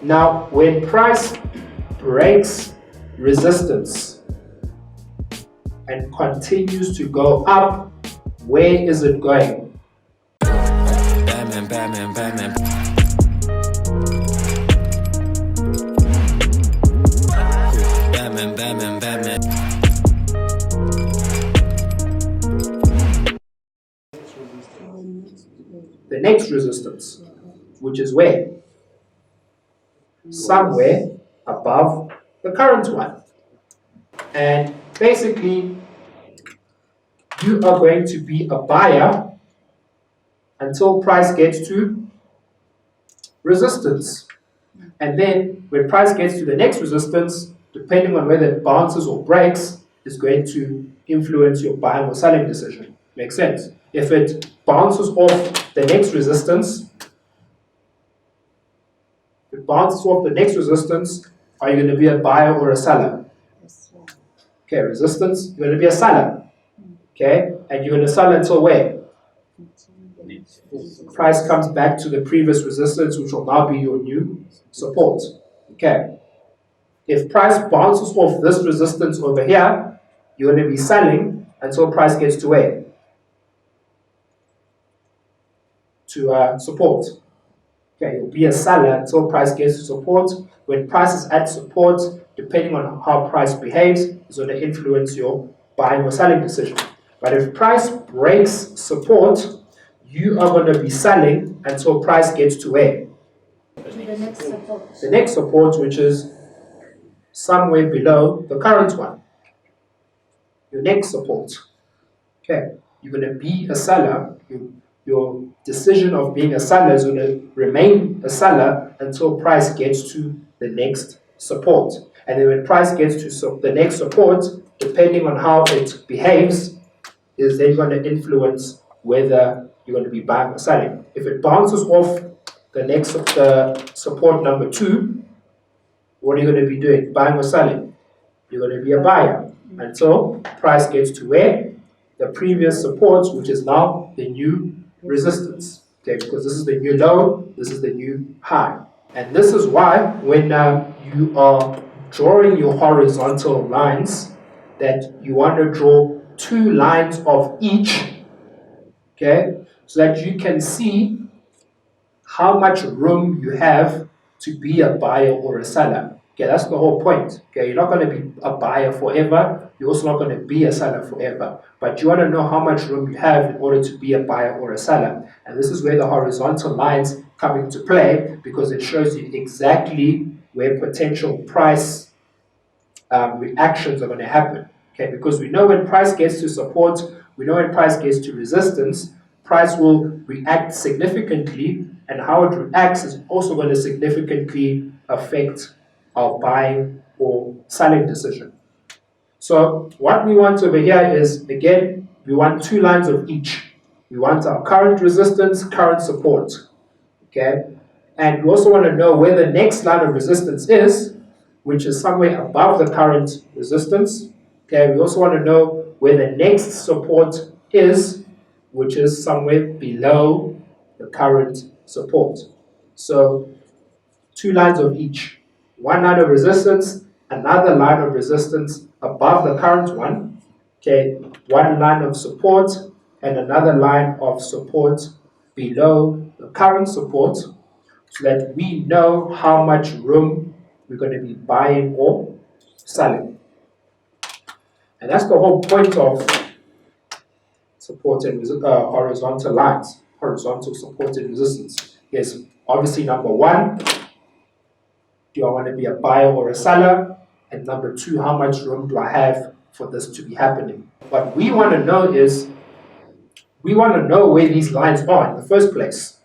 Now, when price breaks resistance and continues to go up, where is it going? Batman, Batman, Batman. Batman, Batman, Batman. The next resistance, which is where? Somewhere above the current one. And basically, you are going to be a buyer until price gets to resistance. And then when price gets to the next resistance, depending on whether it bounces or breaks, is going to influence your buying or selling decision. Makes sense? If it bounces off the next resistance, are you going to be a buyer or a seller? Okay, resistance, you're going to be a seller. Okay, and you're going to sell until where? Price comes back to the previous resistance, which will now be your new support. Okay. If price bounces off this resistance over here, you're going to be selling until price gets to where? To support. Okay, you'll be a seller until price gets to support. When price is at support, depending on how price behaves, is going to influence your buying or selling decision. But if price breaks support, you are going to be selling until price gets to where? The next support. The next support, which is somewhere below the current one. Your next support. Okay, you're going to be a seller. Your decision of being a seller is going to remain a seller until price gets to the next support. And then when price gets to the next support, depending on how it behaves, is then going to influence whether you're going to be buying or selling. If it bounces off the support number 2, what are you going to be doing? Buying or selling? You're going to be a buyer until price gets to where? The previous support, which is now the new resistance. Okay, because this is the new low, this is the new high. And this is why when you are drawing your horizontal lines, that you want to draw 2 lines of each, okay, so that you can see how much room you have to be a buyer or a seller. Okay, that's the whole point. Okay, you're not going to be a buyer forever. You're also not going to be a seller forever. But you want to know how much room you have in order to be a buyer or a seller. And this is where the horizontal lines come into play, because it shows you exactly where potential price reactions are going to happen. Okay, because we know when price gets to support, we know when price gets to resistance, price will react significantly, and how it reacts is also going to significantly affect our buying or selling decision. So what we want over here is, again, we want 2 lines of each. We want our current resistance, current support. Okay, and we also want to know where the next line of resistance is, which is somewhere above the current resistance. Okay, we also want to know where the next support is, which is somewhere below the current support. So 2 lines of each. 1 line of resistance, another line of resistance above the current one. Okay, 1 line of support and another line of support below the current support, so that we know how much room we're going to be buying or selling. And that's the whole point of support and horizontal lines, horizontal support and resistance. Yes, obviously number 1, do I want to be a buyer or a seller? And number 2, how much room do I have for this to be happening? What we want to know is, we want to know where these lines are in the first place.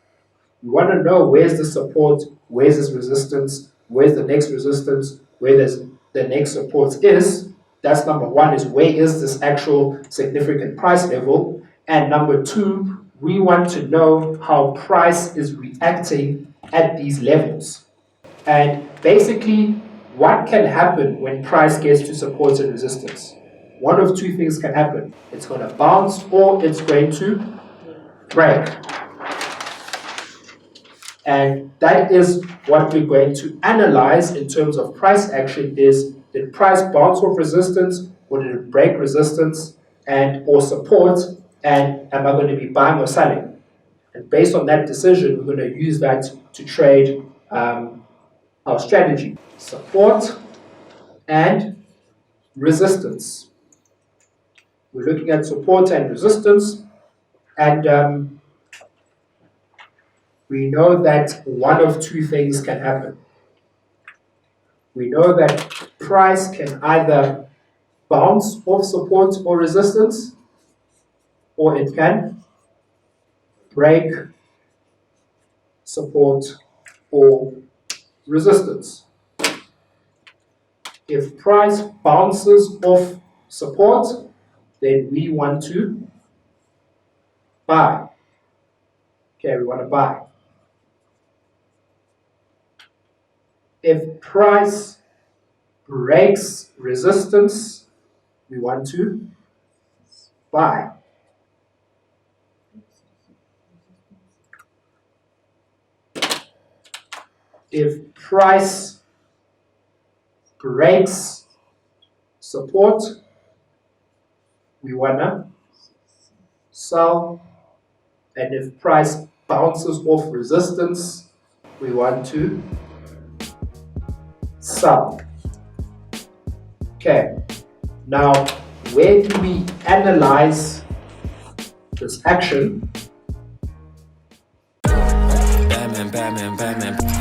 We want to know where's the support, where's this resistance, where's the next resistance, where the next support is. That's number 1, is where is this actual significant price level. And number 2, we want to know how price is reacting at these levels. And basically, what can happen when price gets to support and resistance? One of 2 things can happen. It's going to bounce or it's going to break. And that is what we're going to analyze in terms of price action is, did price bounce off resistance or did it break resistance and or support, and am I going to be buying or selling? And based on that decision, we're going to use that to trade our strategy. Support and resistance. We're looking at support and resistance, and we know that one of two things can happen. We know that price can either bounce off support or resistance, or it can break support or resistance. If price bounces off support, then we want to buy. Okay, we want to buy. If price breaks resistance, we want to buy. If price breaks support, we want to sell. And if price bounces off resistance, we want to sell. Okay, now where do we analyze this action? Batman, Batman, Batman.